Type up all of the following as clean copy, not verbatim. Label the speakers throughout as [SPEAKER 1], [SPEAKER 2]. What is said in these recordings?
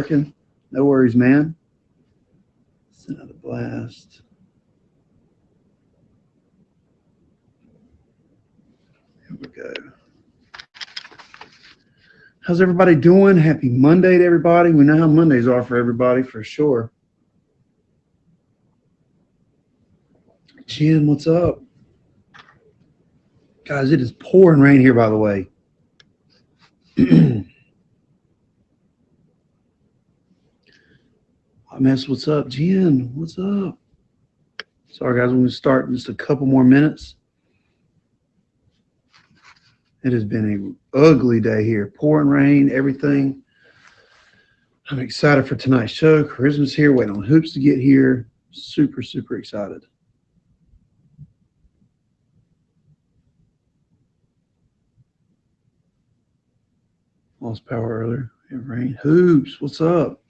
[SPEAKER 1] working. No worries, man. Send out a blast. Here we go. How's everybody doing? Happy Monday to everybody. We know how Mondays are for everybody, for sure. Jen, what's up? Guys, it is pouring rain here, by the way. Mess, what's up? Jen, what's up? Sorry, guys, I'm going to start in just a couple more minutes. It has been an ugly day here. Pouring rain, everything. I'm excited for tonight's show. Charisma's here, waiting on Hoops to get here. Super, super excited. Lost power earlier. It rained. Hoops, what's up?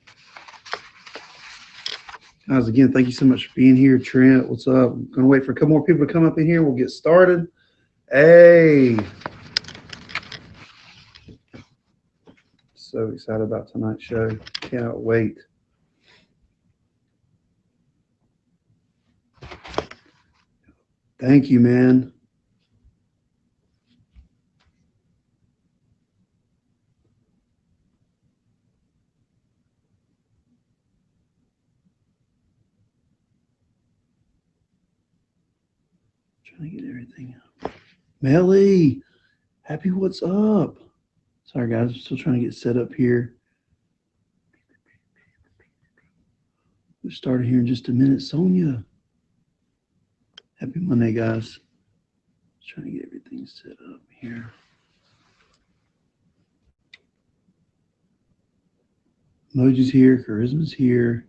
[SPEAKER 1] Guys, again, thank you so much for being here. Trent, what's up? I'm going to wait for a couple more people to come up in here. We'll get started. Hey. So excited about tonight's show. Cannot wait. Thank you, man. Trying to get everything up. Melly, happy what's up? Sorry, guys. I'm still trying to get set up here. We'll start here in just a minute. Sonia, happy Monday, guys. Just trying to get everything set up here. Emoji's here. Charisma's here.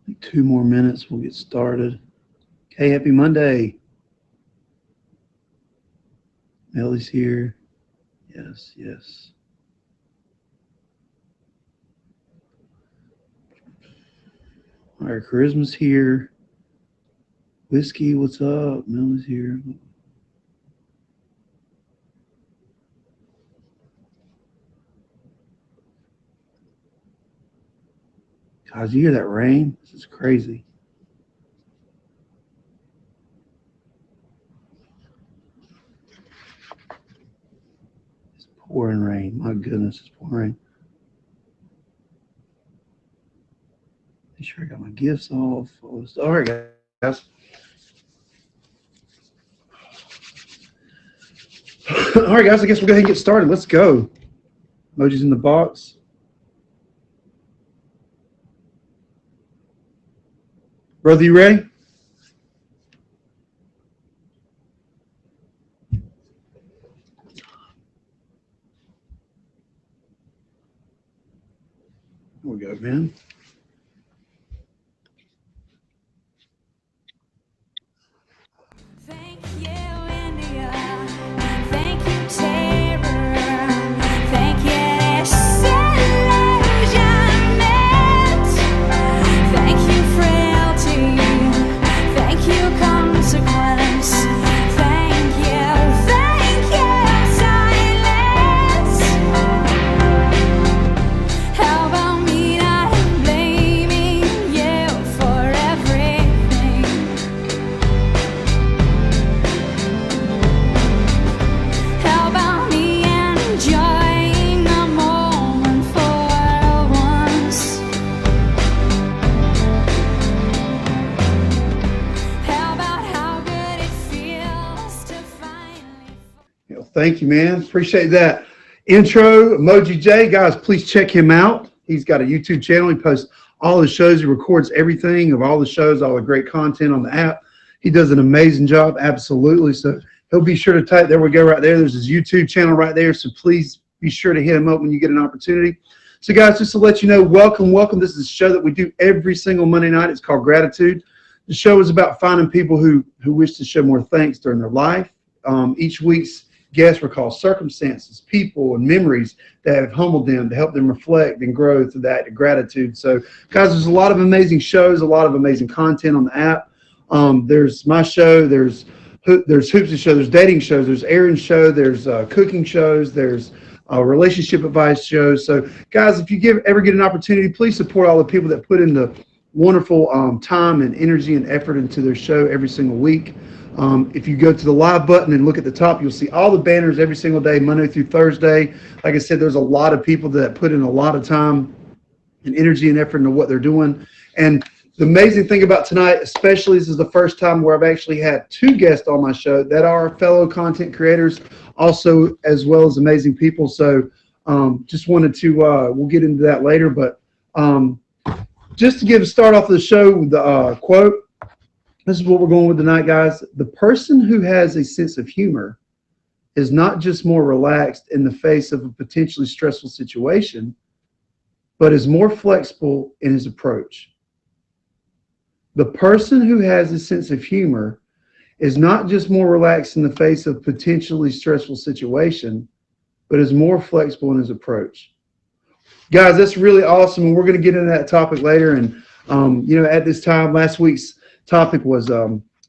[SPEAKER 1] I think 2 more minutes. We'll get started. Hey, happy Monday. Melly's here. Yes, yes. All right, Charisma's here. Whiskey, what's up? Melly's here. Guys, you hear that rain? This is crazy. Pouring rain. My goodness, it's pouring rain. Make sure I got my gifts off. All right, guys. All right, guys, I guess we'll go ahead and get started. Let's go. Emojis in the box. Brother, you ready? There we go, man.
[SPEAKER 2] Thank you, India. Thank you, Terror. Thank you, Disillusionment. Thank you, Frailty. Thank you, Consequence. Thank you, silence. How about me not blaming you for everything? How about me enjoying the moment for once? How about how good it feels to finally
[SPEAKER 1] Thank you, man. Appreciate that. Intro, Emoji J. Guys, please check him out. He's got a YouTube channel. He posts all his shows. He records everything of all the shows, all the great content on the app. He does an amazing job, absolutely. So he'll be sure to type. There we go right there. There's his YouTube channel right there. So please be sure to hit him up when you get an opportunity. So, guys, just to let you know, welcome. This is a show that we do every single Monday night. It's called Gratitude. The show is about finding people who wish to show more thanks during their life. Each week's guests recall circumstances, people, and memories that have humbled them to help them reflect and grow through that gratitude. So, guys, there's a lot of amazing shows, a lot of amazing content on the app. There's my show. There's Hoops' show. There's dating shows. There's Aaron's show. There's cooking shows. There's relationship advice shows. So, guys, if you ever get an opportunity, please support all the people that put in the wonderful time and energy and effort into their show every single week. If you go to the live button and look at the top, you'll see all the banners every single day, Monday through Thursday. Like I said, there's a lot of people that put in a lot of time and energy and effort into what they're doing. And the amazing thing about tonight, especially, this is the first time where I've actually had 2 guests on my show that are fellow content creators, also as well as amazing people. So just wanted to, we'll get into that later, but just to start off the show with the quote. This is what we're going with tonight, guys. The person who has a sense of humor is not just more relaxed in the face of a potentially stressful situation, but is more flexible in his approach. The person who has a sense of humor is not just more relaxed in the face of potentially stressful situation, but is more flexible in his approach. Guys, that's really awesome, and we're going to get into that topic later. And at this time, last week's topic was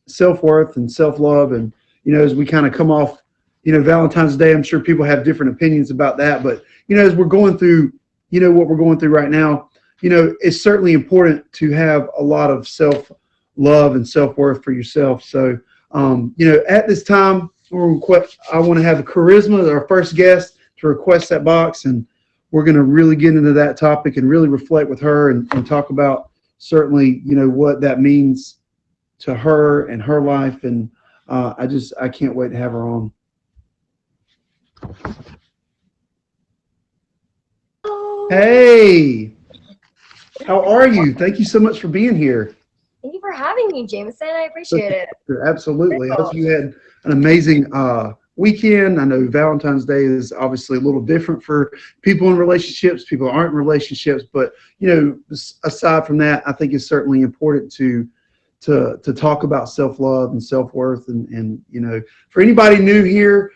[SPEAKER 1] self-worth and self-love. And as we kind of come off Valentine's Day, I'm sure people have different opinions about that, but as we're going through what we're going through right now, it's certainly important to have a lot of self-love and self-worth for yourself. So at this time, I want to have Charisma, our first guest, to request that box, and we're going to really get into that topic and really reflect with her and talk about certainly what that means to her and her life. And I can't wait to have her on. Hey, how are you? Thank you so much for being here.
[SPEAKER 3] Thank you for having me, Jamison. I appreciate it.
[SPEAKER 1] Absolutely. I hope you had an amazing weekend. I know Valentine's Day is obviously a little different for people in relationships. People aren't in relationships, but aside from that, I think it's certainly important to talk about self-love and self-worth. And for anybody new here,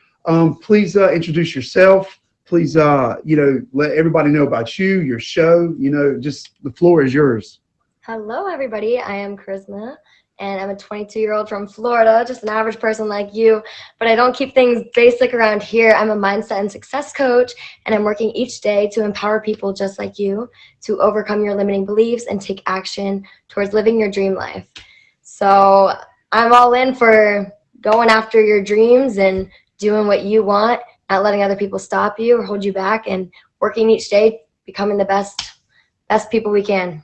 [SPEAKER 1] please introduce yourself. Please let everybody know about you, your show. Just the floor is yours.
[SPEAKER 3] Hello, everybody. I am Charisma, and I'm a 22-year-old from Florida, just an average person like you, but I don't keep things basic around here. I'm a mindset and success coach, and I'm working each day to empower people just like you to overcome your limiting beliefs and take action towards living your dream life. So I'm all in for going after your dreams and doing what you want, not letting other people stop you or hold you back, and working each day, becoming the best people we can.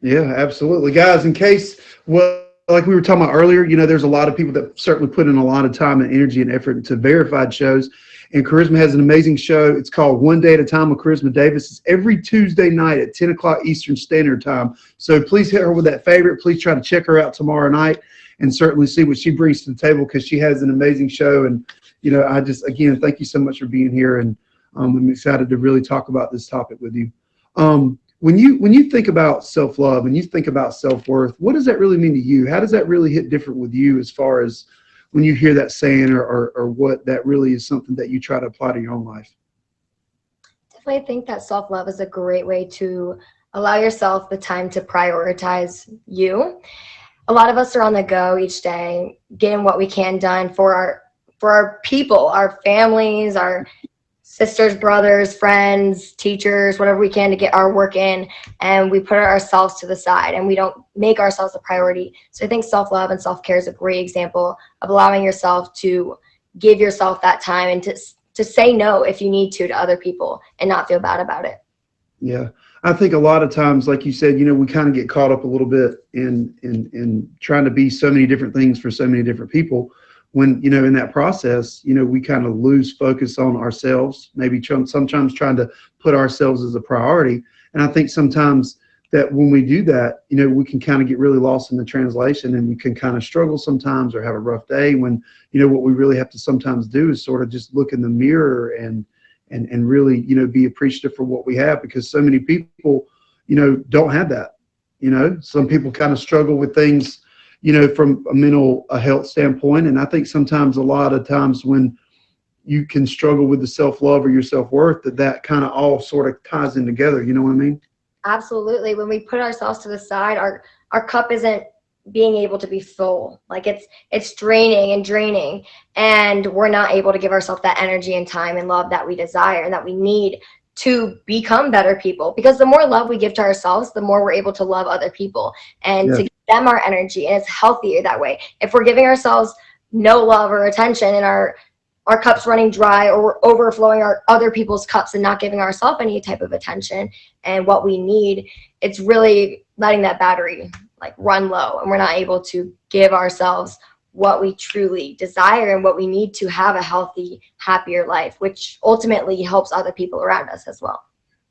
[SPEAKER 1] Yeah, absolutely. Guys, in case, like we were talking about earlier, there's a lot of people that certainly put in a lot of time and energy and effort into verified shows. And Charisma has an amazing show. It's called One Day at a Time with Charisma Davis. It's every Tuesday night at 10 o'clock Eastern Standard Time. So please hit her with that favorite. Please try to check her out tomorrow night and certainly see what she brings to the table, because she has an amazing show. And, again, thank you so much for being here. And I'm excited to really talk about this topic with you. When you think about self-love and you think about self-worth, what does that really mean to you? How does that really hit different with you as far as when you hear that saying, or what that really is something that you try to apply to your own life?
[SPEAKER 3] Definitely think that self-love is a great way to allow yourself the time to prioritize you. A lot of us are on the go each day, getting what we can done for our people, our families, our sisters, brothers, friends, teachers, whatever we can to get our work in, and we put ourselves to the side and we don't make ourselves a priority. So I think self-love and self-care is a great example of allowing yourself to give yourself that time and to say no if you need to other people and not feel bad about it.
[SPEAKER 1] Yeah. I think a lot of times, like you said, we kind of get caught up a little bit in trying to be so many different things for so many different people. When, in that process, we kind of lose focus on ourselves, maybe sometimes trying to put ourselves as a priority. And I think sometimes that when we do that, we can kind of get really lost in the translation, and we can kind of struggle sometimes or have a rough day when, what we really have to sometimes do is sort of just look in the mirror and really, be appreciative for what we have, because so many people, don't have that. Some people kind of struggle with things, from a mental health standpoint. And I think sometimes, a lot of times when you can struggle with the self-love or your self-worth, that kind of all sort of ties in together. You know what I mean?
[SPEAKER 3] Absolutely. When we put ourselves to the side, our cup isn't being able to be full. Like it's draining and draining, and we're not able to give ourselves that energy and time and love that we desire and that we need to become better people. Because the more love we give to ourselves, the more we're able to love other people and
[SPEAKER 1] Yeah.
[SPEAKER 3] to give them our energy, and it's healthier that way. If we're giving ourselves no love or attention and our cups running dry, or we're overflowing our other people's cups and not giving ourselves any type of attention and what we need, it's really letting that battery like run low, and we're not able to give ourselves what we truly desire and what we need to have a healthy, happier life, which ultimately helps other people around us as well.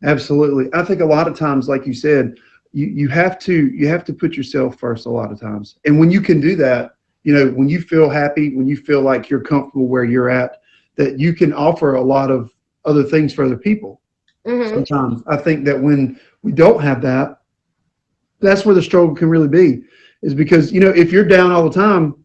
[SPEAKER 1] Absolutely. I think a lot of times, like you said, you have to put yourself first a lot of times. And when you can do that, when you feel happy, when you feel like you're comfortable where you're at, that you can offer a lot of other things for other people. Sometimes I think that when we don't have that, that's where the struggle can really be, is because, if you're down all the time,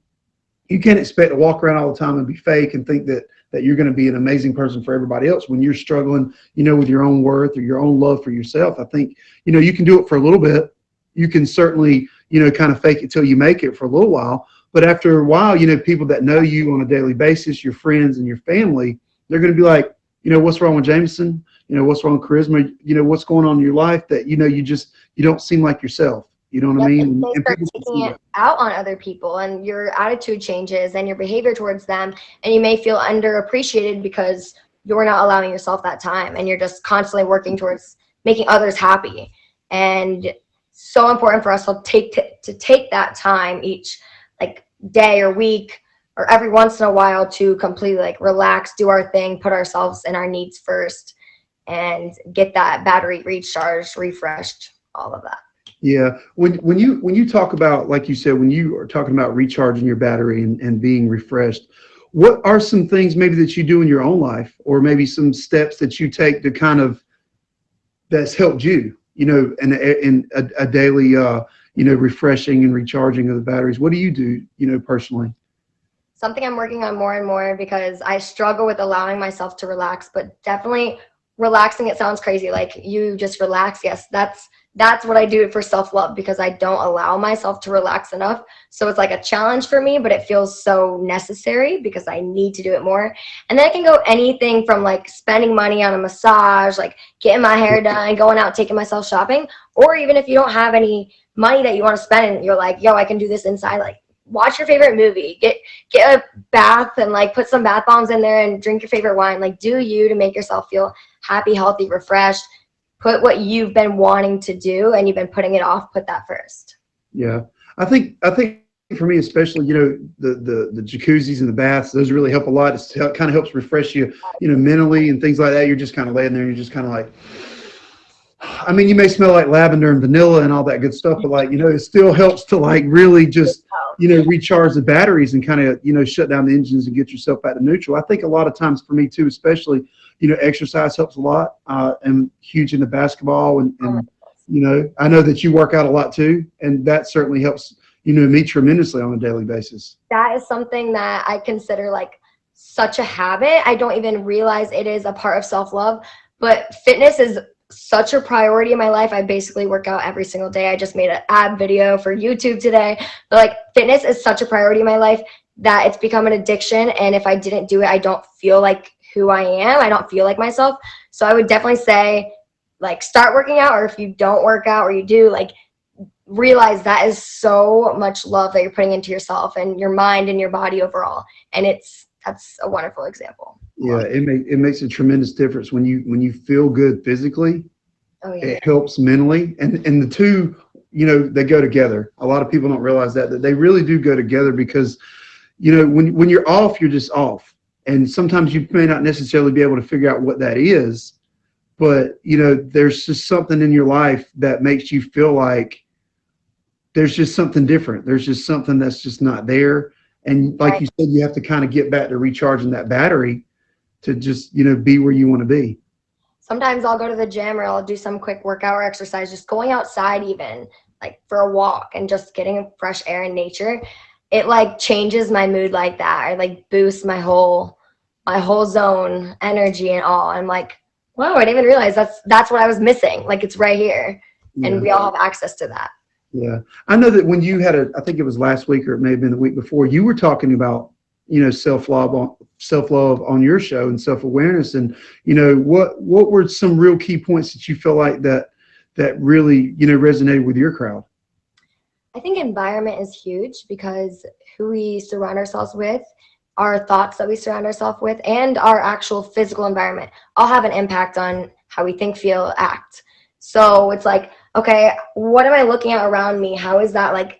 [SPEAKER 1] you can't expect to walk around all the time and be fake and think that you're going to be an amazing person for everybody else when you're struggling, with your own worth or your own love for yourself. I think, you can do it for a little bit. You can certainly, kind of fake it till you make it for a little while. But after a while, people that know you on a daily basis, your friends and your family, they're going to be like, what's wrong with Jamison? What's wrong with Charisma? What's going on in your life that, you don't seem like yourself. You know what I mean?
[SPEAKER 3] They start taking it out on other people, and your attitude changes and your behavior towards them, and you may feel underappreciated because you're not allowing yourself that time, and you're just constantly working towards making others happy. And so important for us to take that time each like day or week or every once in a while to completely like relax, do our thing, put ourselves and our needs first, and get that battery recharged, refreshed, all of that.
[SPEAKER 1] Yeah. When you talk about, like you said, when you are talking about recharging your battery and being refreshed, what are some things maybe that you do in your own life, or maybe some steps that you take to kind of, that's helped you, in a daily, refreshing and recharging of the batteries? What do you do, personally?
[SPEAKER 3] Something I'm working on more and more, because I struggle with allowing myself to relax, but definitely relaxing, it sounds crazy. Like you just relax. Yes, that's what I do for self-love, because I don't allow myself to relax enough. So it's like a challenge for me, but it feels so necessary because I need to do it more. And then it can go anything from like spending money on a massage, like getting my hair done, going out, taking myself shopping, or even if you don't have any money that you want to spend and you're like, yo, I can do this inside, like watch your favorite movie, get a bath and like put some bath bombs in there and drink your favorite wine. Like do you to make yourself feel happy, healthy, refreshed. Put what you've been wanting to do and you've been putting it off, put that first.
[SPEAKER 1] Yeah. I think for me, especially, the jacuzzis and the baths, those really help a lot. It kind of helps refresh you, mentally and things like that. You're just kind of laying there and you're just kind of like, I mean, you may smell like lavender and vanilla and all that good stuff, but like, it still helps to like really just, recharge the batteries and kind of, shut down the engines and get yourself back to neutral. I think a lot of times for me too, especially, exercise helps a lot. I'm huge into basketball and I know that you work out a lot too. And that certainly helps, me tremendously on a daily basis.
[SPEAKER 3] That is something that I consider like such a habit. I don't even realize it is a part of self-love, but fitness is such a priority in my life. I basically work out every single day. I just made an ab video for YouTube today, but like fitness is such a priority in my life that it's become an addiction. And if I didn't do it, I don't feel like who I am. I don't feel like myself. So I would definitely say like start working out, or if you don't work out or you do, like realize that is so much love that you're putting into yourself and your mind and your body overall. And that's a wonderful example.
[SPEAKER 1] Yeah, it makes a tremendous difference when you feel good physically. Oh, yeah. It helps mentally, and the two, they go together. A lot of people don't realize that they really do go together, because when you're off, you're just off, and sometimes you may not necessarily be able to figure out what that is, but there's just something in your life that makes you feel like there's just something different. There's just something that's just not there, and like you said, you have to kind of get back to recharging that battery to just, be where you want to be.
[SPEAKER 3] Sometimes I'll go to the gym or I'll do some quick workout or exercise, just going outside even like for a walk and just getting fresh air in nature. It like changes my mood like that. I like boost my whole zone, energy and all. I'm like, wow, I didn't even realize that's what I was missing. Like it's right here. And we all have access to that.
[SPEAKER 1] Yeah. I know that when you had I think it was last week or it may have been the week before, you were talking about, self-love on your show and self-awareness. And, what were some real key points that you feel like that really, resonated with your crowd?
[SPEAKER 3] I think environment is huge because who we surround ourselves with, our thoughts that we surround ourselves with, and our actual physical environment all have an impact on how we think, feel, act. So it's like, okay, what am I looking at around me? How is that like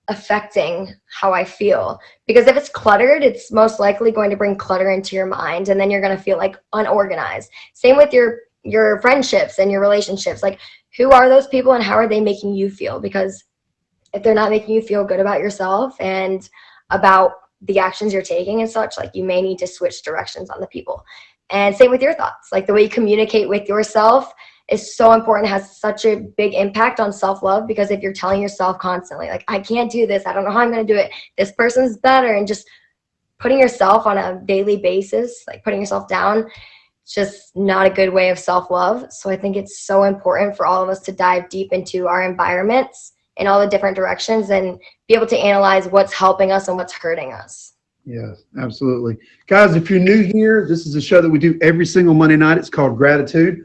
[SPEAKER 3] affecting how I feel? Because if it's cluttered, it's most likely going to bring clutter into your mind, and then you're going to feel like unorganized. Same with your friendships and your relationships. Like, who are those people and how are they making you feel? Because if they're not making you feel good about yourself and about the actions you're taking and such, like, you may need to switch directions on the people. And same with your thoughts. Like, the way you communicate with yourself is so important. It has such a big impact on self-love, because if you're telling yourself constantly, like, I can't do this, I don't know how I'm going to do it, this person's better, and just putting yourself on a daily basis, like putting yourself down, it's just not a good way of self-love. So I think it's so important for all of us to dive deep into our environments in all the different directions and be able to analyze what's helping us and what's hurting us.
[SPEAKER 1] Yeah, absolutely. Guys, if you're new here, this is a show that we do every single Monday night. It's called Gratitude.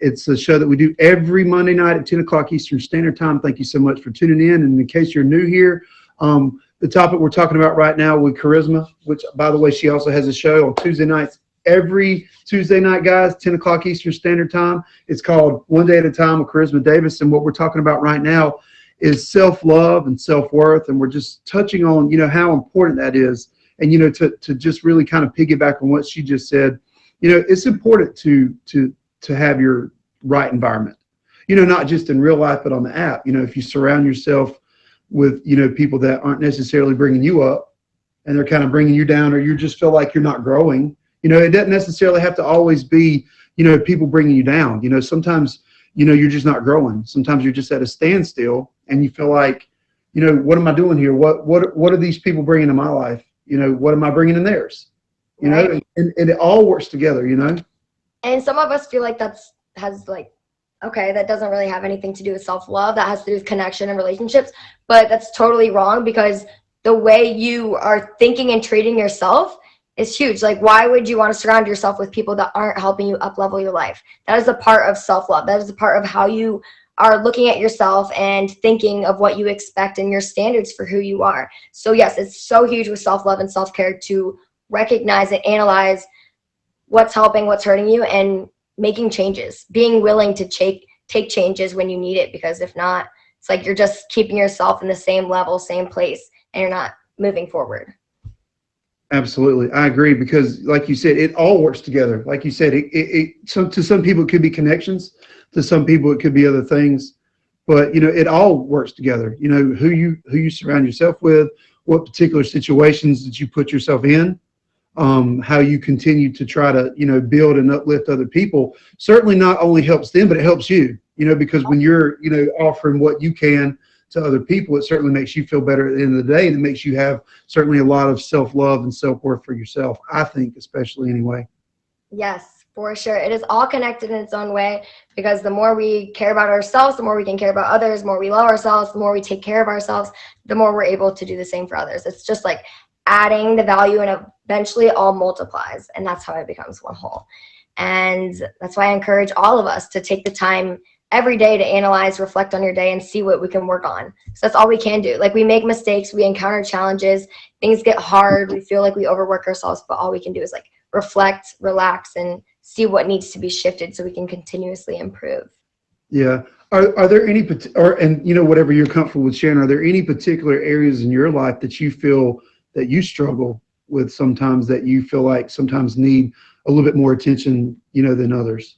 [SPEAKER 1] It's a show that we do every Monday night at 10 o'clock Eastern Standard Time. Thank you so much for tuning in. And in case you're new here, the topic we're talking about right now with Charisma, which, by the way, she also has a show on Tuesday nights. Every Tuesday night, guys, 10 o'clock Eastern Standard Time. It's called One Day at a Time with Charisma Davis. And what we're talking about right now is self-love and self-worth. And we're just touching on, how important that is. And, to just really kind of piggyback on what she just said, it's important to have your right environment, not just in real life, but on the app. If you surround yourself with, people that aren't necessarily bringing you up and they're kind of bringing you down, or you just feel like you're not growing, it doesn't necessarily have to always be, people bringing you down. Sometimes, you're just not growing. Sometimes you're just at a standstill and you feel like, what am I doing here? What are these people bringing in my life? What am I bringing in theirs?
[SPEAKER 3] Right.
[SPEAKER 1] And it all works together,
[SPEAKER 3] And some of us feel like that doesn't really have anything to do with self-love. That has to do with connection and relationships. But that's totally wrong, because the way you are thinking and treating yourself is huge. Like, why would you want to surround yourself with people that aren't helping you up-level your life? That is a part of self-love. That is a part of how you are looking at yourself and thinking of what you expect and your standards for who you are. So yes, it's so huge with self-love and self-care to recognize and analyze what's helping, what's hurting you, and making changes, being willing to take changes when you need it, because if not, it's like you're just keeping yourself in the same level, same place, and you're not moving forward.
[SPEAKER 1] Absolutely. I agree, because like you said, it all works together. Like you said, to some people, it could be connections. To some people, it could be other things, but it all works together. Who you surround yourself with, what particular situations that you put yourself in, how you continue to try to, build and uplift other people, certainly not only helps them, but it helps you, because when you're, offering what you can to other people, it certainly makes you feel better at the end of the day. And it makes you have certainly a lot of self-love and self-worth for yourself, I think, especially anyway.
[SPEAKER 3] Yes, for sure. It is all connected in its own way, because the more we care about ourselves, the more we can care about others, the more we love ourselves, the more we take care of ourselves, the more we're able to do the same for others. It's just like adding the value, and eventually it all multiplies, and that's how it becomes one whole. And that's why I encourage all of us to take the time every day to analyze, reflect on your day, and see what we can work on. So that's all we can do. Like, we make mistakes, we encounter challenges, things get hard, we feel like we overwork ourselves, but all we can do is like reflect, relax, and see what needs to be shifted so we can continuously improve.
[SPEAKER 1] Yeah. Are there any, whatever you're comfortable with sharing, are there any particular areas in your life that you feel that you struggle with sometimes, that you feel like sometimes need a little bit more attention, than others?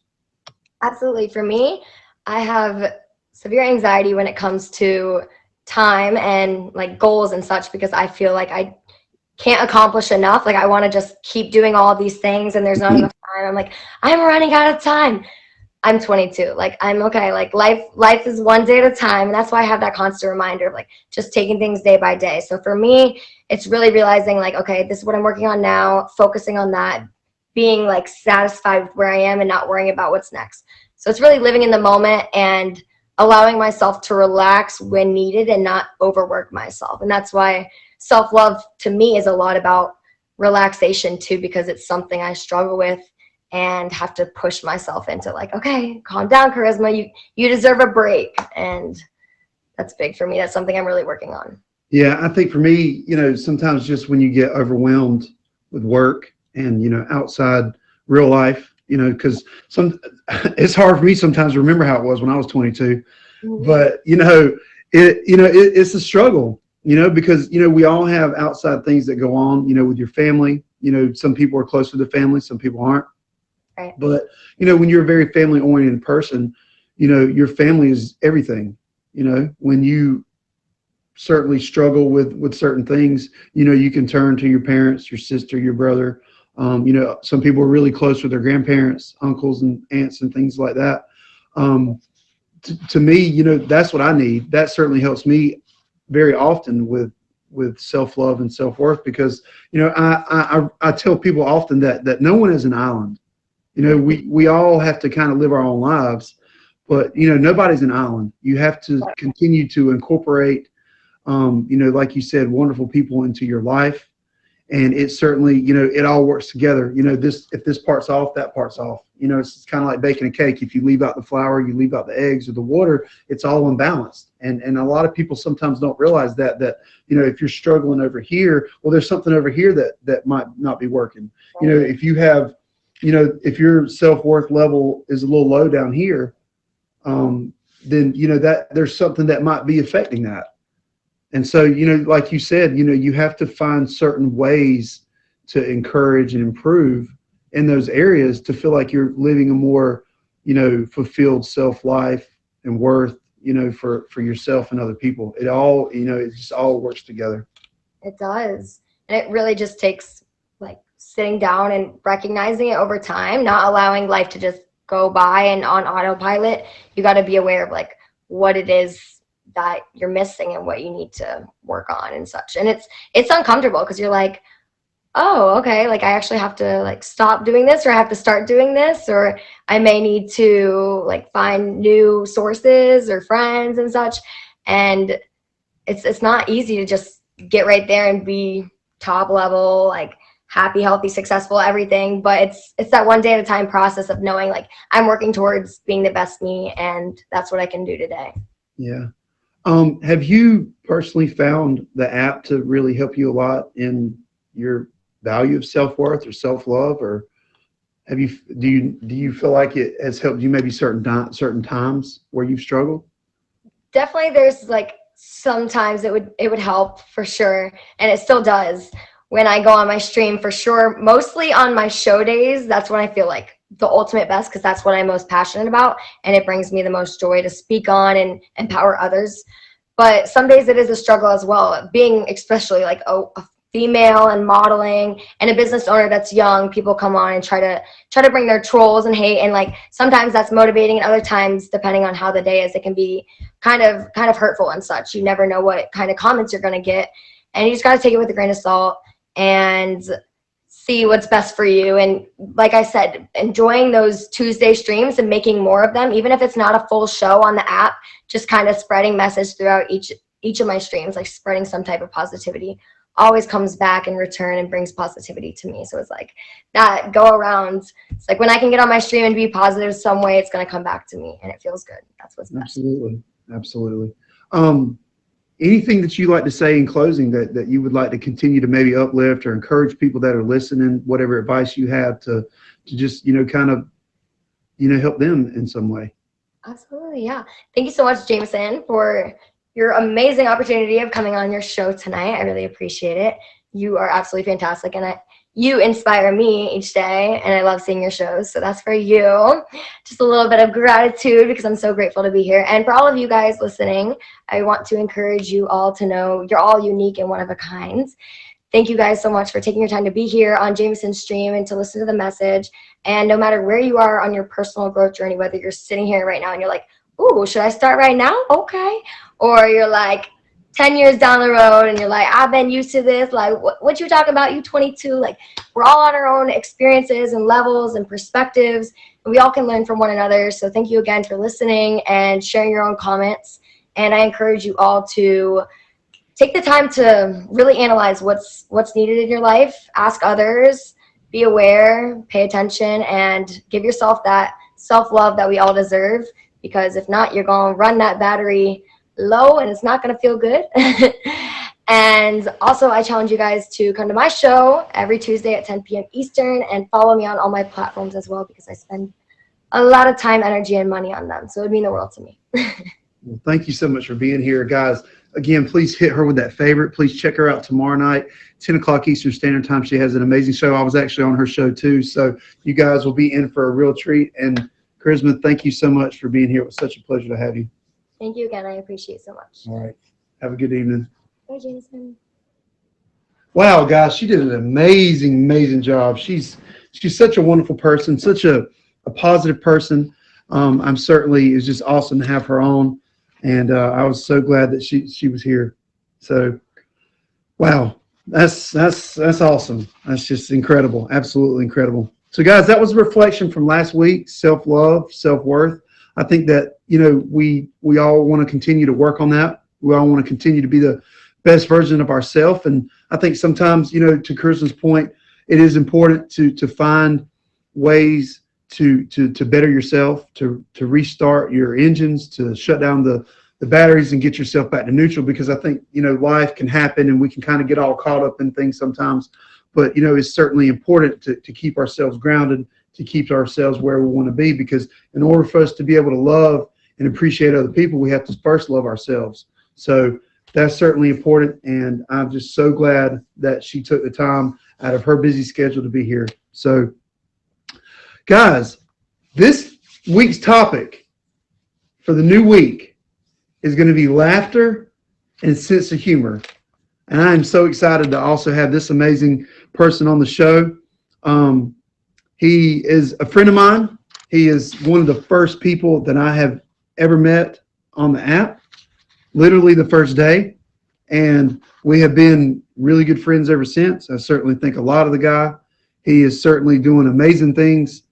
[SPEAKER 3] Absolutely. For me, I have severe anxiety when it comes to time and like goals and such, because I feel like I can't accomplish enough. Like, I want to just keep doing all these things and there's not enough time. I'm like, I'm running out of time. I'm 22. Like, I'm okay. Like, life is one day at a time. And that's why I have that constant reminder of like just taking things day by day. So for me, it's really realizing like, okay, this is what I'm working on now, focusing on that, being like satisfied with where I am and not worrying about what's next. So it's really living in the moment and allowing myself to relax when needed and not overwork myself. And that's why self-love to me is a lot about relaxation too, because it's something I struggle with and have to push myself into, like, okay, calm down, Charisma, you deserve a break. And that's big for me. That's something I'm really working on.
[SPEAKER 1] Yeah, I think for me, sometimes just when you get overwhelmed with work and, outside real life, because it's hard for me sometimes to remember how it was when I was 22, but it's a struggle, because, we all have outside things that go on, with your family, some people are close to the family, some people aren't.
[SPEAKER 3] Right.
[SPEAKER 1] But, when you're a very family oriented person, your family is everything. When you certainly struggle with certain things, you can turn to your parents, your sister, your brother. Some people are really close with their grandparents, uncles and aunts and things like that. To me, that's what I need. That certainly helps me very often with self-love and self-worth, because, I tell people often that no one is an island. We all have to kind of live our own lives, but, nobody's an island. You have to continue to incorporate, like you said, wonderful people into your life. And it certainly, it all works together. If this part's off, that part's off. It's kind of like baking a cake. If you leave out the flour, you leave out the eggs or the water, it's all unbalanced. And a lot of people sometimes don't realize that, if you're struggling over here, well, there's something over here that might not be working. If you have, if your self-worth level is a little low down here, then, that there's something that might be affecting that. And so, like you said, you have to find certain ways to encourage and improve in those areas to feel like you're living a more, fulfilled self-life and worth, for yourself and other people. It all, it just all works together.
[SPEAKER 3] It does. And it really just takes, like, sitting down and recognizing it over time, not allowing life to just go by and on autopilot. You got to be aware of, like, what it is that you're missing and what you need to work on and such. And it's uncomfortable because you're like, oh, okay, like, I actually have to, like, stop doing this, or I have to start doing this, or I may need to, like, find new sources or friends and such. And it's not easy to just get right there and be top level, like, happy, healthy, successful, everything. But it's that one day at a time process of knowing, like, I'm working towards being the best me, and that's what I can do today.
[SPEAKER 1] Yeah. Have you personally found the app to really help you a lot in your value of self-worth or self-love, or do you feel like it has helped you maybe certain times where you've struggled?
[SPEAKER 3] Definitely, there's, like, sometimes it would help for sure, and it still does when I go on my stream, for sure. Mostly on my show days, that's when I feel like the ultimate best, because that's what I'm most passionate about, and it brings me the most joy to speak on and empower others. But some days it is a struggle as well, being especially, like, a female and modeling and a business owner that's young. People come on and try to bring their trolls and hate, and, like, sometimes that's motivating, and other times, depending on how the day is, it can be kind of hurtful and such. You never know what kind of comments you're going to get, and you just got to take it with a grain of salt and see what's best for you. And like I said, enjoying those Tuesday streams and making more of them, even if it's not a full show on the app, just kind of spreading message throughout each of my streams, like spreading some type of positivity, always comes back in return and brings positivity to me. So it's like that go around. It's like when I can get on my stream and be positive some way, it's going to come back to me, and it feels good. That's what's best.
[SPEAKER 1] Absolutely. Anything that you like to say in closing that you would like to continue to maybe uplift or encourage people that are listening, whatever advice you have to just, kind of, help them in some way?
[SPEAKER 3] Absolutely. Yeah. Thank you so much, Jamison, for your amazing opportunity of coming on your show tonight. I really appreciate it. You are absolutely fantastic, and you inspire me each day, and I love seeing your shows. So that's for you. Just a little bit of gratitude, because I'm so grateful to be here. And for all of you guys listening, I want to encourage you all to know you're all unique and one of a kind. Thank you guys so much for taking your time to be here on Jamison's stream and to listen to the message. And no matter where you are on your personal growth journey, whether you're sitting here right now and you're like, ooh, should I start right now? Okay. Or you're like 10 years down the road and you're like, I've been used to this. Like, what you talking about? You 22? Like, we're all on our own experiences and levels and perspectives. we all can learn from one another. So thank you again for listening and sharing your own comments. And I encourage you all to take the time to really analyze what's needed in your life, ask others, be aware, pay attention, and give yourself that self-love that we all deserve, because if not, you're going to run that battery low and it's not going to feel good. And also, I challenge you guys to come to my show every Tuesday at 10 p.m. Eastern and follow me on all my platforms as well, because I spend a lot of time, energy, and money on them. So it would mean the world to me.
[SPEAKER 1] Well, thank you so much for being here, guys. Again, please hit her with that favorite. Please check her out tomorrow night, 10 o'clock Eastern Standard Time. She has an amazing show. I was actually on her show too. So you guys will be in for a real treat. And Charisma, thank you so much for being here. It was such a pleasure to have you.
[SPEAKER 3] Thank you again. I appreciate it so much.
[SPEAKER 1] All right. Have a good evening.
[SPEAKER 3] Bye, Jamison.
[SPEAKER 1] Wow, guys, she did an amazing, amazing job. She's such a wonderful person, such a positive person. I'm certainly, it's just awesome to have her on. And I was so glad that she was here. So, wow, that's awesome. That's just incredible, absolutely incredible. So, guys, that was a reflection from last week: self-love, self-worth. I think that we all want to continue to work on that. We all want to continue to be the best version of ourselves. And I think sometimes, to Kristen's point, it is important to find ways to better yourself, to restart your engines, to shut down the batteries and get yourself back to neutral, because I think, life can happen and we can kind of get all caught up in things sometimes. But, it's certainly important to keep ourselves grounded, to keep ourselves where we want to be, because in order for us to be able to love and appreciate other people, we have to first love ourselves. So that's certainly important. And I'm just so glad that she took the time out of her busy schedule to be here. So, guys, this week's topic for the new week is going to be laughter and sense of humor. And I am so excited to also have this amazing person on the show. He is a friend of mine. He is one of the first people that I have ever met on the app, literally the first day. And we have been really good friends ever since. I certainly think a lot of the guy. He is certainly doing amazing things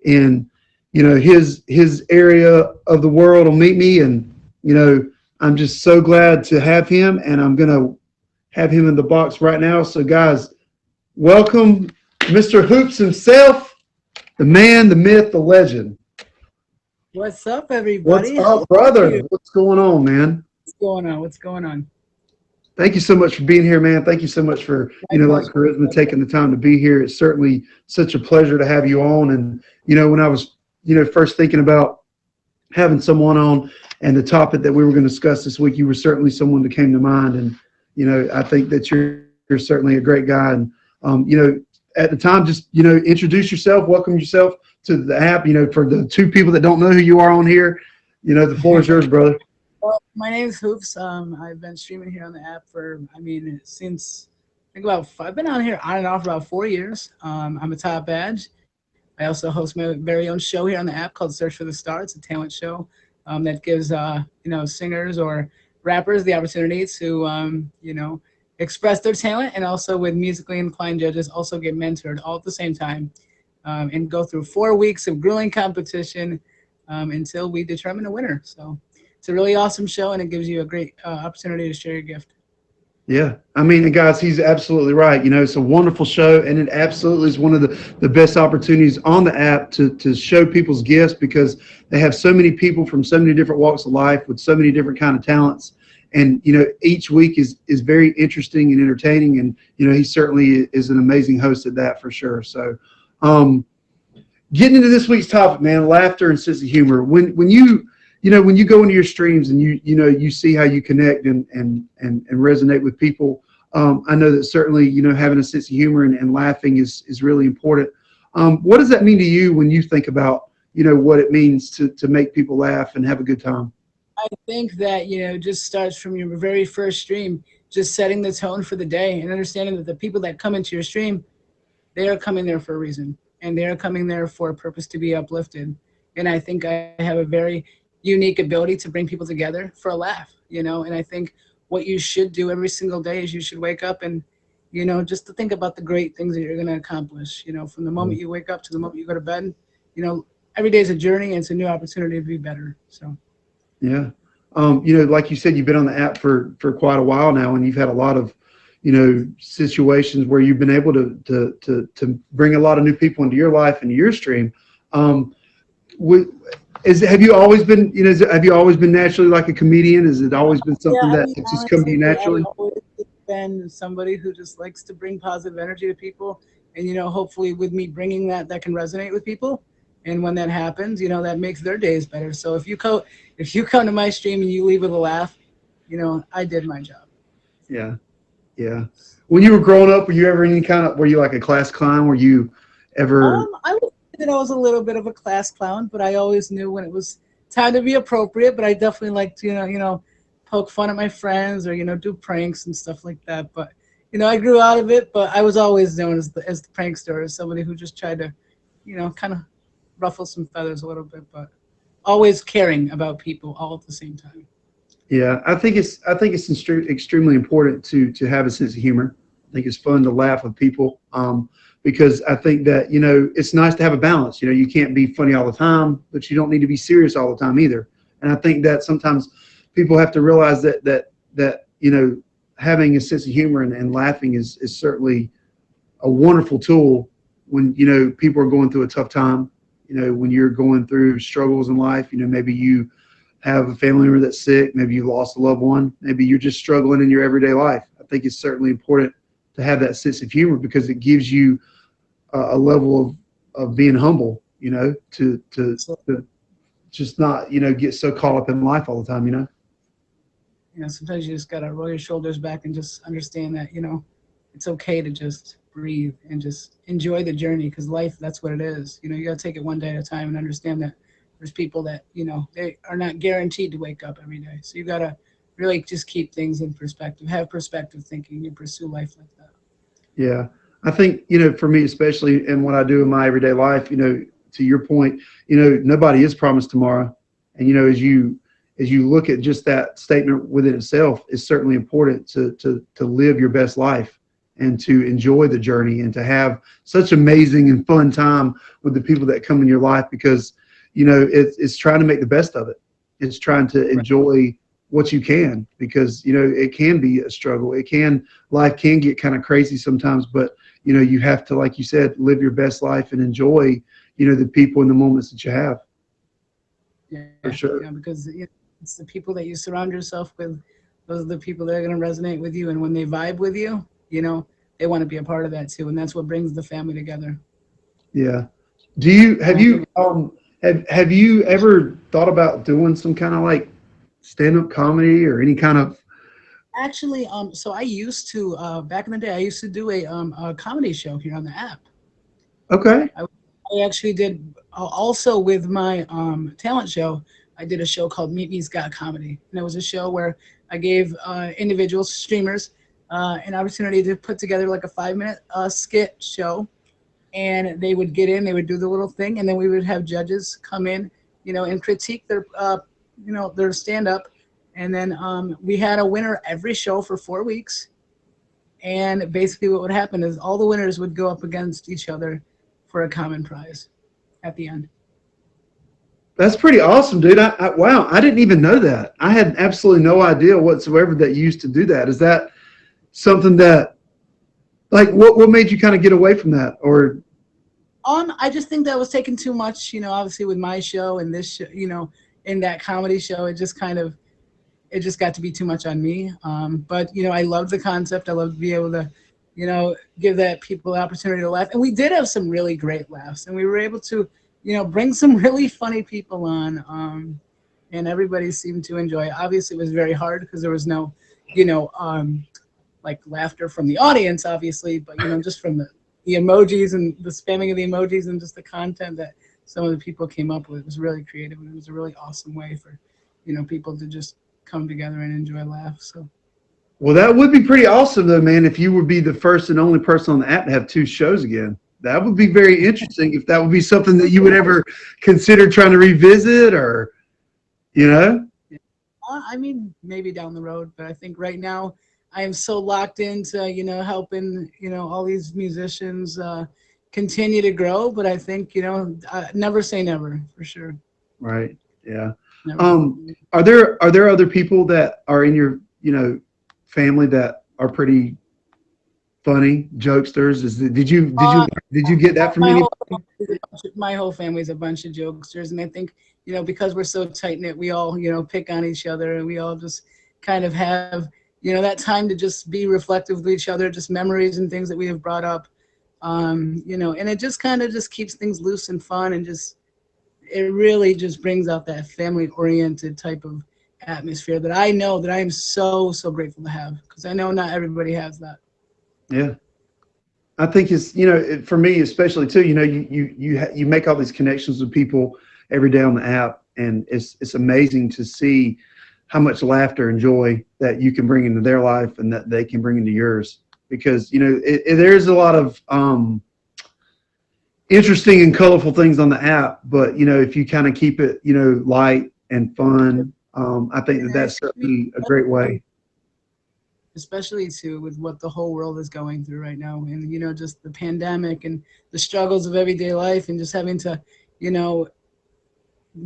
[SPEAKER 1] in, his area of the world will meet me. And, I'm just so glad to have him, and I'm going to have him in the box right now. So, guys, welcome Mr. Hoops himself, the man, the myth, the legend.
[SPEAKER 4] What's up, everybody?
[SPEAKER 1] What's up, brother? What's going on, man?
[SPEAKER 4] What's going on?
[SPEAKER 1] Thank you so much for being here, man. Thank you so much for, like Charisma, taking the time to be here. It's certainly such a pleasure to have you on. And, when I was, first thinking about having someone on and the topic that we were going to discuss this week, you were certainly someone that came to mind. And, I think that you're certainly a great guy. And, at the time, just, introduce yourself, welcome yourself to the app. For the two people that don't know who you are on here, the floor is yours, brother.
[SPEAKER 4] Well, my name is Hoops. I've been streaming here on the app for, since I've been on here on and off about 4 years. I'm a top badge. I also host my very own show here on the app called Search for the Star. It's a talent show that gives, singers or rappers the opportunity to, express their talent, and also with musically inclined judges also get mentored all at the same time, and go through 4 weeks of grueling competition until we determine a winner. So it's a really awesome show, and it gives you a great opportunity to share your gift.
[SPEAKER 1] Yeah. And guys, he's absolutely right. It's a wonderful show, and it absolutely is one of the best opportunities on the app to show people's gifts, because they have so many people from so many different walks of life with so many different kind of talents. And, each week is very interesting and entertaining. And, he certainly is an amazing host at that for sure. So getting into this week's topic, man, laughter and sense of humor. When you go into your streams and you see how you connect and resonate with people, I know that certainly, having a sense of humor and laughing is really important. What does that mean to you when you think about, what it means to make people laugh and have a good time?
[SPEAKER 4] I think that, just starts from your very first stream, just setting the tone for the day and understanding that the people that come into your stream, they are coming there for a reason, and they are coming there for a purpose to be uplifted. And I think I have a very unique ability to bring people together for a laugh, and I think what you should do every single day is you should wake up and, just to think about the great things that you're going to accomplish, from the moment you wake up to the moment you go to bed, every day is a journey and it's a new opportunity to be better. So
[SPEAKER 1] Yeah. Like you said, you've been on the app for quite a while now, and you've had a lot of, situations where you've been able to bring a lot of new people into your life and your stream. Um, have you always been, have you always been naturally like a comedian? Has it always been
[SPEAKER 4] yeah,
[SPEAKER 1] something
[SPEAKER 4] I
[SPEAKER 1] that
[SPEAKER 4] mean,
[SPEAKER 1] it's just come to you
[SPEAKER 4] honestly,
[SPEAKER 1] naturally?
[SPEAKER 4] I've always been somebody who just likes to bring positive energy to people, and hopefully with me bringing that, that can resonate with people. And when that happens, that makes their days better. So if you come to my stream and you leave with a laugh, I did my job.
[SPEAKER 1] Yeah. Yeah. When you were growing up, were you ever were you like a class clown? Were you ever,
[SPEAKER 4] I would say that I was a little bit of a class clown, but I always knew when it was time to be appropriate. But I definitely liked to, poke fun at my friends or do pranks and stuff like that. But I grew out of it. But I was always known as the prankster, as somebody who just tried to, kind of ruffle some feathers a little bit, but always caring about people all at the same time.
[SPEAKER 1] yeah, I think it's extremely important to have a sense of humor. I think it's fun to laugh with people, because I think that it's nice to have a balance. You can't be funny all the time, but you don't need to be serious all the time either. And I think that sometimes people have to realize that having a sense of humor and laughing is certainly a wonderful tool when people are going through a tough time. When you're going through struggles in life, maybe you have a family member that's sick, maybe you lost a loved one, maybe you're just struggling in your everyday life. I think it's certainly important to have that sense of humor because it gives you a level of being humble, to just not, get so caught up in life all the time.
[SPEAKER 4] Sometimes you just gotta roll your shoulders back and just understand that it's okay to just breathe and just enjoy the journey, because life, that's what it is. You gotta take it one day at a time and understand that there's people that they are not guaranteed to wake up every day. So you gotta really just keep things in perspective, have perspective thinking, and pursue life like that.
[SPEAKER 1] Yeah. I think, for me, especially in what I do in my everyday life, to your point, nobody is promised tomorrow. And, as you look at just that statement within itself, it's certainly important to live your best life and to enjoy the journey and to have such amazing and fun time with the people that come in your life, because, it's trying to make the best of it. It's trying to enjoy what you can, because, it can be a struggle. Life can get kind of crazy sometimes, but, you have to, like you said, live your best life and enjoy, the people and the moments that you have.
[SPEAKER 4] Yeah,
[SPEAKER 1] For sure.
[SPEAKER 4] yeah, because it's the people that you surround yourself with. Those are the people that are going to resonate with you, and when they vibe with you, they want to be a part of that too, and that's what brings the family together.
[SPEAKER 1] Yeah. Have
[SPEAKER 4] And I
[SPEAKER 1] you,
[SPEAKER 4] think
[SPEAKER 1] have you ever thought about doing some kind of like stand-up comedy or any kind of,
[SPEAKER 4] actually, so I used to back in the day, I used to do a comedy show here on the app.
[SPEAKER 1] okay.
[SPEAKER 4] I actually did also with my talent show. I did a show called Meet Me's Got Comedy, and it was a show where I gave individuals, streamers, an opportunity to put together like a 5-minute skit show, and they would get in, they would do the little thing, and then we would have judges come in, and critique their, their stand up, and then we had a winner every show for 4 weeks, and basically what would happen is all the winners would go up against each other for a common prize at the end.
[SPEAKER 1] That's pretty awesome, dude. Wow. I didn't even know that. I had absolutely no idea whatsoever that you used to do that. Is that something that, like, what made you kind of get away from that? Or,
[SPEAKER 4] I just think that was taking too much, obviously with my show and this show, in that comedy show, it just got to be too much on me. But I loved the concept. I loved to be able to, give that people the opportunity to laugh. And we did have some really great laughs, and we were able to, bring some really funny people on, and everybody seemed to enjoy it. Obviously, it was very hard because there was no, like laughter from the audience, obviously, but just from the emojis and the spamming of the emojis and just the content that some of the people came up with. It was really creative, and it was a really awesome way for, people to just come together and enjoy laughs. So.
[SPEAKER 1] well, that would be pretty awesome though, man. If you would be the first and only person on the app to have 2 shows again, that would be very interesting. If that would be something that you would ever consider trying to revisit, or,
[SPEAKER 4] I mean, maybe down the road, but I think right now I am so locked into, helping, all these musicians, continue to grow, but I think, never say never, for sure.
[SPEAKER 1] Right. Yeah.
[SPEAKER 4] Never.
[SPEAKER 1] Are there other people that are in your, family that are pretty funny jokesters? Did you get that from
[SPEAKER 4] My
[SPEAKER 1] any?
[SPEAKER 4] whole my whole family's a bunch of jokesters, and I think because we're so tight knit, we all pick on each other, and we all just kind of have that time to just be reflective with each other, just memories and things that we have brought up, and it just kind of just keeps things loose and fun, and just it really just brings out that family oriented type of atmosphere that I know that I am so grateful to have, because I know not everybody has that.
[SPEAKER 1] Yeah. I think it's, for me, especially too, you make all these connections with people every day on the app, and it's amazing to see how much laughter and joy that you can bring into their life and that they can bring into yours. Because, there's a lot of interesting and colorful things on the app, but, if you kind of keep it, light and fun, I think that's certainly a great way.
[SPEAKER 4] Especially too with what the whole world is going through right now, and just the pandemic and the struggles of everyday life, and just having to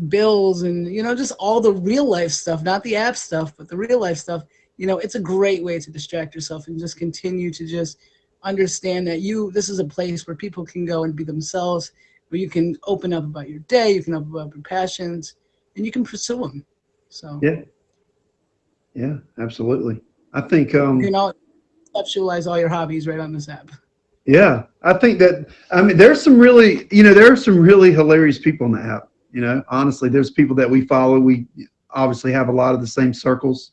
[SPEAKER 4] bills, and just all the real life stuff, not the app stuff, but the real life stuff. It's a great way to distract yourself and just continue to just understand that this is a place where people can go and be themselves, where you can open up about your day, you can open up about your passions, and you can pursue them. So
[SPEAKER 1] Yeah, absolutely. I think
[SPEAKER 4] you can all conceptualize all your hobbies right on this app.
[SPEAKER 1] yeah, I think that, there's some really, there are some really hilarious people in the app. Honestly, there's people that we follow. We obviously have a lot of the same circles,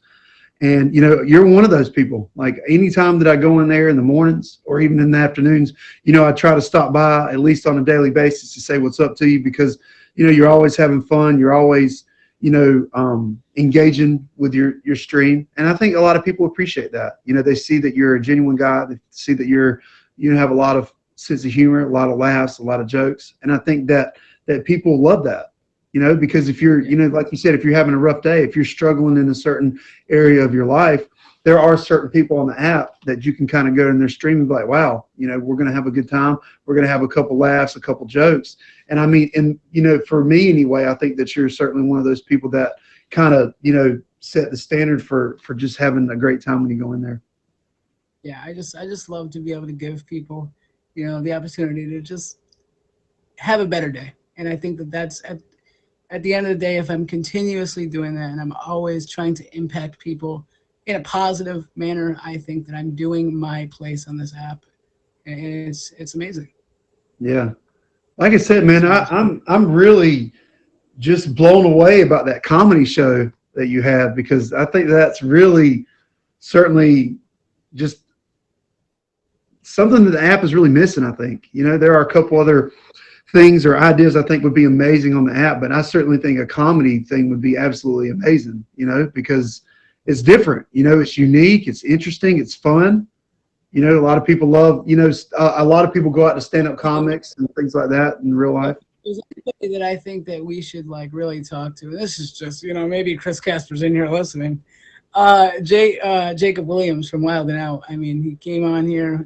[SPEAKER 1] and you're one of those people. Like, anytime that I go in there in the mornings or even in the afternoons, I try to stop by at least on a daily basis to say what's up to you, because you're always having fun. You're always engaging with your stream. And I think a lot of people appreciate that. They see that you're a genuine guy. They see that you have a lot of sense of humor, a lot of laughs, a lot of jokes. And I think that people love that, because if you're, like you said, if you're having a rough day, if you're struggling in a certain area of your life, there are certain people on the app that you can kind of go in their stream and be like, wow, we're going to have a good time. We're going to have a couple laughs, a couple jokes. And for me anyway, I think that you're certainly one of those people that kind of, set the standard for just having a great time when you go in there.
[SPEAKER 4] Yeah, I just love to be able to give people, the opportunity to just have a better day. And I think that that's at the end of the day, if I'm continuously doing that and I'm always trying to impact people in a positive manner, I think that I'm doing my place on this app, and it's amazing.
[SPEAKER 1] Yeah, like I said, man, I'm really just blown away about that comedy show that you have, because I think that's really certainly just something that the app is really missing. I think there are a couple other things or ideas I think would be amazing on the app, but I certainly think a comedy thing would be absolutely amazing. Because it's different, it's unique, it's interesting, it's fun. A lot of people love, a lot of people go out to stand-up comics and things like that in real life.
[SPEAKER 4] There's anybody that I think that we should really talk to. This is just, maybe Chris Casper's in here listening. Jacob Williams from Wild and Out. He came on here,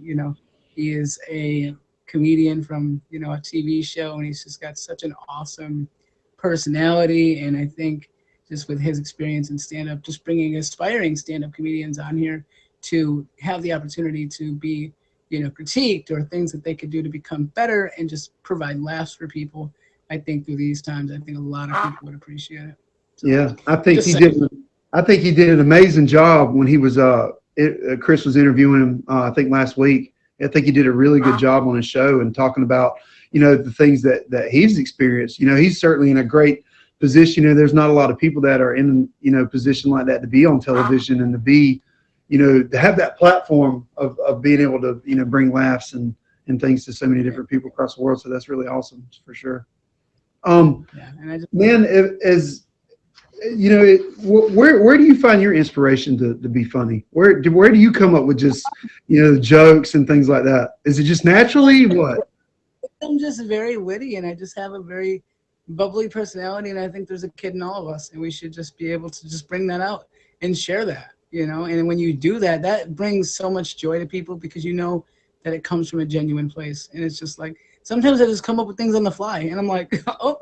[SPEAKER 4] he is a comedian from, a TV show, and he's just got such an awesome personality. And I think just with his experience in stand-up, just bringing aspiring stand-up comedians on here to have the opportunity to be, critiqued, or things that they could do to become better and just provide laughs for people. I think through these times, I think a lot of people would appreciate it. So,
[SPEAKER 1] yeah, I think he did an amazing job when he was, Chris was interviewing him, I think last week. I think he did a really good job on his show and talking about, the things that he's experienced. He's certainly in a great position. There's not a lot of people that are in, position like that to be on television and to be, to have that platform of being able to, bring laughs and things to so many different people across the world. So that's really awesome for sure.
[SPEAKER 4] Yeah, and
[SPEAKER 1] Man, where do you find your inspiration to be funny? Where do you come up with just, jokes and things like that? Is it just naturally? What?
[SPEAKER 4] I'm just very witty, and I just have a very bubbly personality, and I think there's a kid in all of us, and we should just be able to just bring that out and share that, and when you do that, that brings so much joy to people, because that it comes from a genuine place. And it's just like sometimes I just come up with things on the fly, and I'm like, oh,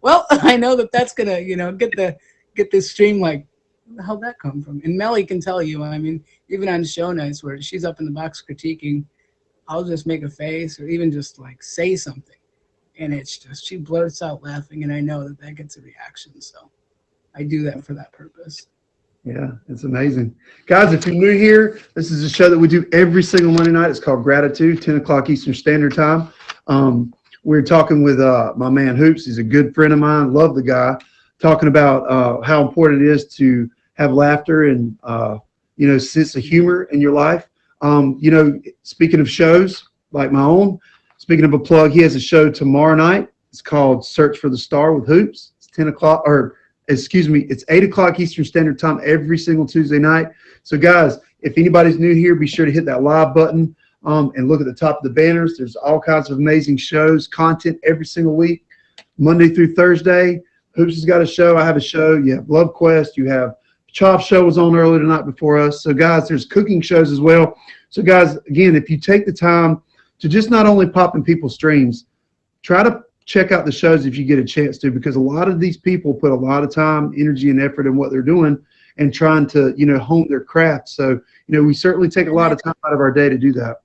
[SPEAKER 4] well, I know that that's gonna, get this stream. Like, where the hell that come from? And Melly can tell you. I mean, even on show nights where she's up in the box critiquing, I'll just make a face or even just like say something, and it's just she blurts out laughing, and I know that that gets a reaction. So I do that for that purpose.
[SPEAKER 1] Yeah, it's amazing. Guys, if you're new here, this is a show that we do every single Monday night. It's called Gratitude, 10 o'clock Eastern Standard Time. We're talking with my man Hoops. He's a good friend of mine. Love the guy. Talking about how important it is to have laughter and, sense of humor in your life. Speaking of shows like my own, speaking of a plug, he has a show tomorrow night. It's called Search for the Star with Hoops. It's 10 o'clock it's 8 o'clock Eastern Standard Time every single Tuesday night. So guys, if anybody's new here, be sure to hit that live button and look at the top of the banners. There's all kinds of amazing shows, content every single week, Monday through Thursday. Hoops has got a show. I have a show. You have Love Quest. You have Chop Show was on earlier tonight before us. So guys, there's cooking shows as well. So guys, again, if you take the time to just not only pop in people's streams, try to check out the shows if you get a chance to, because a lot of these people put a lot of time, energy, and effort in what they're doing and trying to, hone their craft. So, we certainly take a lot of time out of our day to do that.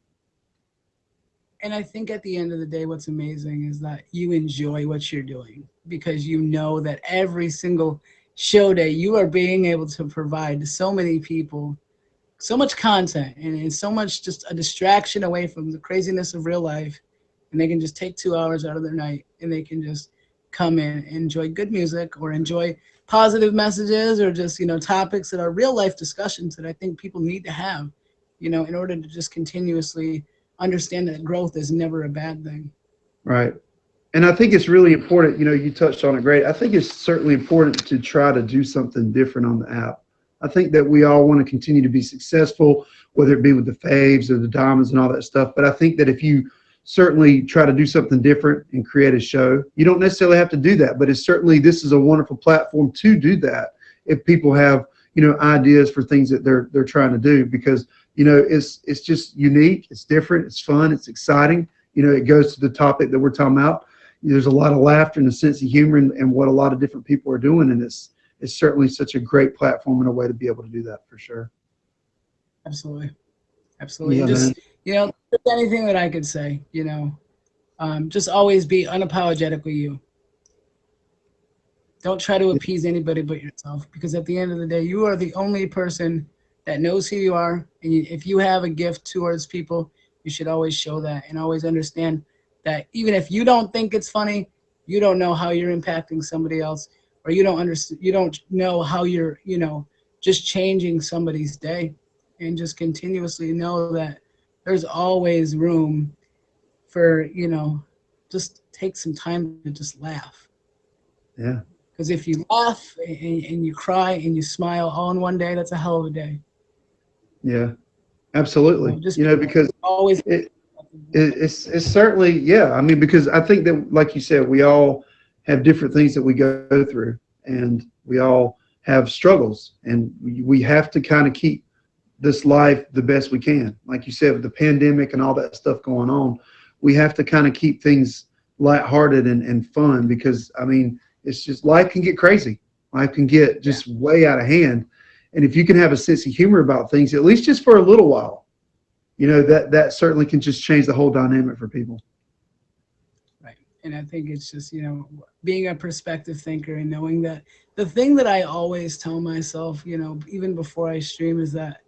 [SPEAKER 4] And I think at the end of the day, what's amazing is that you enjoy what you're doing, because you know that every single show day you are being able to provide so many people so much content, and it's so much just a distraction away from the craziness of real life. And they can just take 2 hours out of their night and they can just come in and enjoy good music or enjoy positive messages or just, topics that are real life discussions that I think people need to have, in order to just continuously understand that growth is never a bad thing.
[SPEAKER 1] Right. And I think it's really important, you touched on it great. I think it's certainly important to try to do something different on the app. I think that we all want to continue to be successful, whether it be with the faves or the diamonds and all that stuff. But I think that if you certainly try to do something different and create a show, you don't necessarily have to do that, but this is a wonderful platform to do that if people have, ideas for things that they're trying to do, because, it's just unique, it's different, it's fun, it's exciting. It goes to the topic that we're talking about. There's a lot of laughter and a sense of humor and what a lot of different people are doing, and it's certainly such a great platform and a way to be able to do that for sure.
[SPEAKER 4] Absolutely. Yeah, just, anything that I could say, just always be unapologetically you. Don't try to appease anybody but yourself, because at the end of the day, you are the only person that knows who you are. And if you have a gift towards people, you should always show that, and always understand that even if you don't think it's funny, you don't know how you're impacting somebody else, or you don't know how you're, just changing somebody's day. And just continuously know that there's always room for, just take some time to just laugh.
[SPEAKER 1] Yeah.
[SPEAKER 4] Because if you laugh and you cry and you smile all in one day, that's a hell of a day.
[SPEAKER 1] Yeah, absolutely. Because
[SPEAKER 4] always
[SPEAKER 1] it's certainly, yeah. I mean, because I think that, like you said, we all have different things that we go through, and we all have struggles, and we have to kind of keep this life the best we can. Like you said, with the pandemic and all that stuff going on, we have to kind of keep things lighthearted and fun, because I mean, it's just, life can get crazy. Life can get just way out of hand. And if you can have a sense of humor about things, at least just for a little while, that certainly can just change the whole dynamic for people.
[SPEAKER 4] Right. And I think it's just, being a perspective thinker and knowing that the thing that I always tell myself, even before I stream, is that,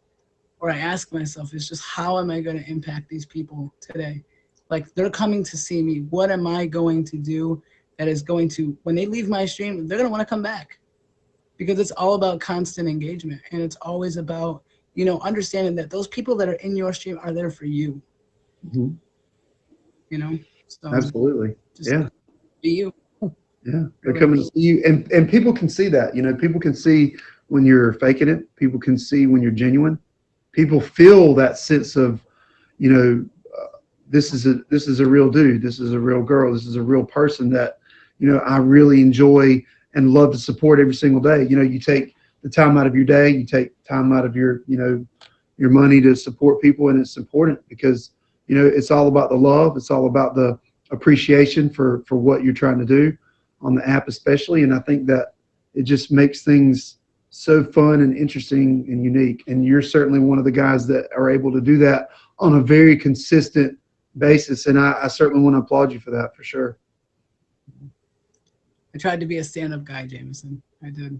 [SPEAKER 4] or I ask myself, is just, how am I going to impact these people today? Like, they're coming to see me. What am I going to do that is going to, when they leave my stream, they're going to want to come back? Because it's all about constant engagement. And it's always about, understanding that those people that are in your stream are there for you.
[SPEAKER 1] Mm-hmm.
[SPEAKER 4] So
[SPEAKER 1] absolutely. Yeah.
[SPEAKER 4] Be you.
[SPEAKER 1] Yeah. They're coming to see you. And people can see that, people can see when you're faking it. People can see when you're genuine. People feel that sense of, this is a real dude. This is a real girl. This is a real person that, I really enjoy and love to support every single day. You take the time out of your day, you take time out of your money to support people. And it's important because, it's all about the love. It's all about the appreciation for what you're trying to do on the app especially. And I think that it just makes things so fun and interesting and unique. And you're certainly one of the guys that are able to do that on a very consistent basis. And I certainly want to applaud you for that, for sure.
[SPEAKER 4] I tried to be a stand-up guy, Jamison. I did.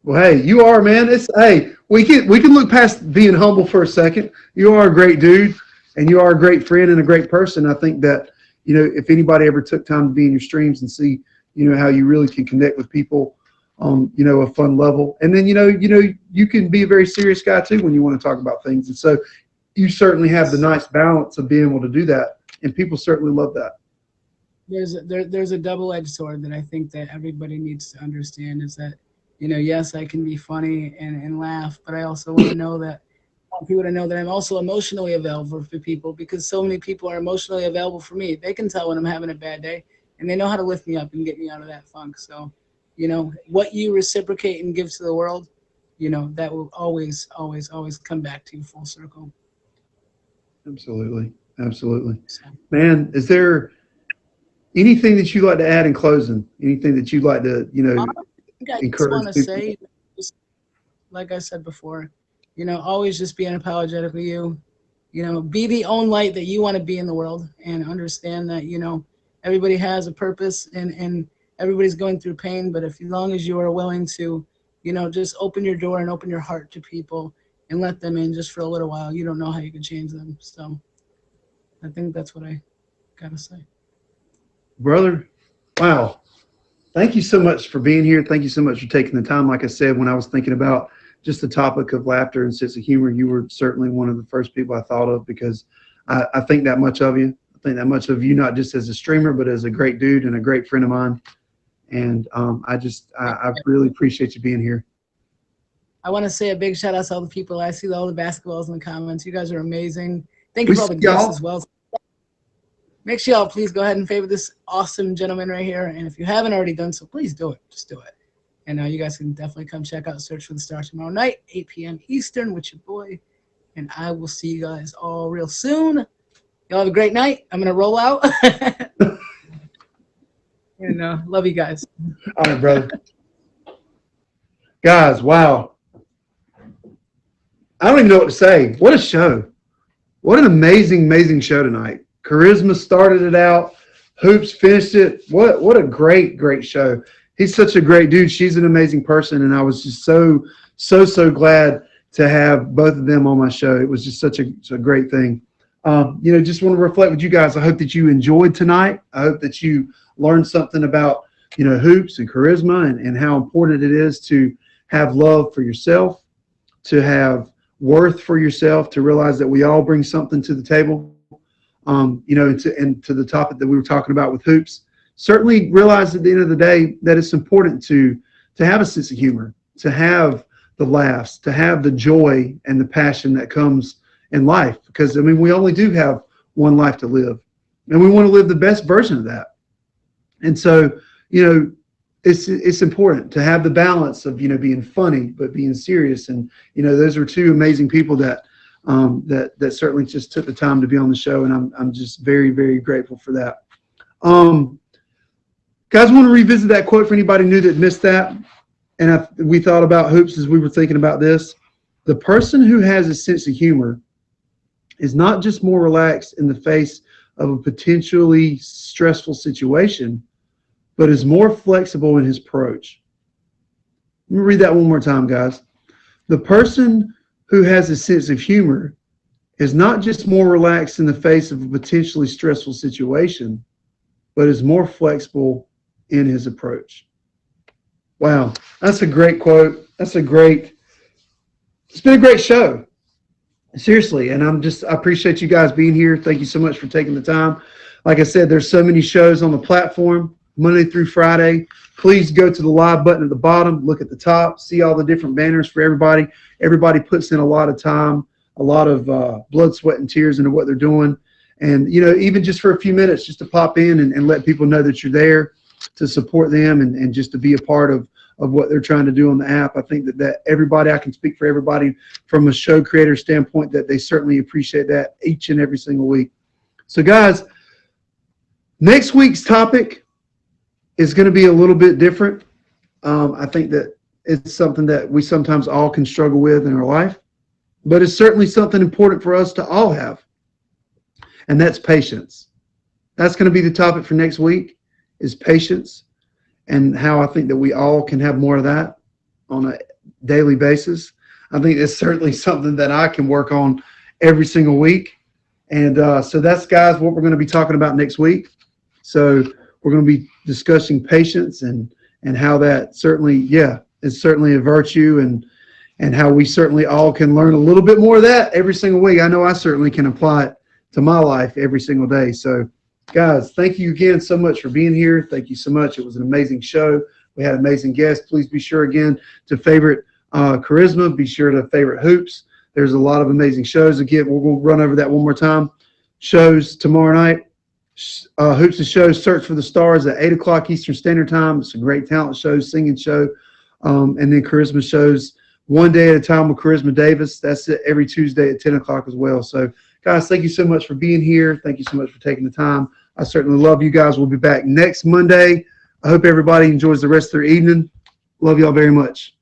[SPEAKER 1] Well, hey, you are, man. Hey, we can look past being humble for a second. You are a great dude, and you are a great friend and a great person. I think that, if anybody ever took time to be in your streams and see, how you really can connect with people on, a fun level. And then, you can be a very serious guy too when you want to talk about things. And so you certainly have the nice balance of being able to do that. And people certainly love that.
[SPEAKER 4] There's a double-edged sword that I think that everybody needs to understand is that, yes, I can be funny and laugh, but I also want to know that I want people to know that I'm also emotionally available for people, because so many people are emotionally available for me. They can tell when I'm having a bad day, and they know how to lift me up and get me out of that funk. So, what you reciprocate and give to the world, that will always, always, always come back to you full circle.
[SPEAKER 1] Absolutely. Absolutely. Man, is there anything that you'd like to add in closing? Anything that you'd like to,
[SPEAKER 4] I just
[SPEAKER 1] encourage
[SPEAKER 4] want to
[SPEAKER 1] people?
[SPEAKER 4] say, just like I said before, always just be unapologetically you. Be the own light that you want to be in the world, and understand that, everybody has a purpose and everybody's going through pain. But as long as you are willing to, just open your door and open your heart to people and let them in just for a little while, you don't know how you can change them. So I think that's what I got to say.
[SPEAKER 1] Brother, wow. Thank you so much for being here. Thank you so much for taking the time. Like I said, when I was thinking about just the topic of laughter and sense of humor, you were certainly one of the first people I thought of, because I think that much of you. I think that much of you, not just as a streamer, but as a great dude and a great friend of mine. And I really appreciate you being here.
[SPEAKER 4] I want to say a big shout out to all the people. I see all the basketballs in the comments. You guys are amazing. Thank you for all the gifts as well. Make sure y'all please go ahead and favorite this awesome gentleman right here. And if you haven't already done so, please do it. Just do it. And you guys can definitely come check out Search for the Star tomorrow night, 8 p.m. Eastern with your boy. And I will see you guys all real soon. Y'all have a great night. I'm going to roll out. And love you guys.
[SPEAKER 1] All right, brother. Guys, wow. I don't even know what to say. What a show. What an amazing, amazing show tonight. Charisma started it out. Hoops finished it. What a great, great show. He's such a great dude. She's an amazing person. And I was just so glad to have both of them on my show. It was just such a great thing. Just want to reflect with you guys. I hope that you enjoyed tonight. I hope that you learned something about, hoops and charisma and how important it is to have love for yourself, to have worth for yourself, to realize that we all bring something to the table. And to the topic that we were talking about with hoops, certainly realize at the end of the day that it's important to have a sense of humor, to have the laughs, to have the joy and the passion that comes in life. Because, we only do have one life to live, and we want to live the best version of that. And so, it's important to have the balance of, being funny, but being serious. And, those were two amazing people that certainly just took the time to be on the show. And I'm just very, very grateful for that. Guys, want to revisit that quote for anybody new that missed that. And we thought about hoops as we were thinking about this. The person who has a sense of humor is not just more relaxed in the face of a potentially stressful situation, but is more flexible in his approach. Let me read that one more time, guys. The person who has a sense of humor is not just more relaxed in the face of a potentially stressful situation, but is more flexible in his approach. Wow, that's a great quote. It's been a great show. Seriously, and I appreciate you guys being here. Thank you so much for taking the time. Like I said, there's so many shows on the platform, Monday through Friday. Please go to the live button at the bottom, look at the top, see all the different banners for everybody. Everybody puts in a lot of time, a lot of blood, sweat, and tears into what they're doing. And, even just for a few minutes, just to pop in and let people know that you're there to support them and just to be a part of what they're trying to do on the app. I think that everybody, I can speak for everybody from a show creator standpoint, that they certainly appreciate that each and every single week. So, guys, Next week's topic is going to be a little bit different. I think that it's something that we sometimes all can struggle with in our life, but it's certainly something important for us to all have, and that's patience. That's going to be the topic for next week, is patience, and how I think that we all can have more of that on a daily basis. I think it's certainly something that I can work on every single week. And so that's, guys, what we're going to be talking about next week. So we're going to be discussing patience and how that certainly, is certainly a virtue, and how we certainly all can learn a little bit more of that every single week. I know I certainly can apply it to my life every single day. So, guys, thank you again so much for being here. Thank you so much. It was an amazing show. We had amazing guests. Please be sure again to favorite Charisma. Be sure to favorite Hoops. There's a lot of amazing shows. Again, we'll run over that one more time. Shows tomorrow night. Hoops and Shows, Search for the Stars at 8 o'clock Eastern Standard Time. It's a great talent show, singing show. And then Charisma Shows, One Day at a Time with Charisma Davis. That's it, every Tuesday at 10 o'clock as well. So, guys, thank you so much for being here. Thank you so much for taking the time. I certainly love you guys. We'll be back next Monday. I hope everybody enjoys the rest of their evening. Love y'all very much.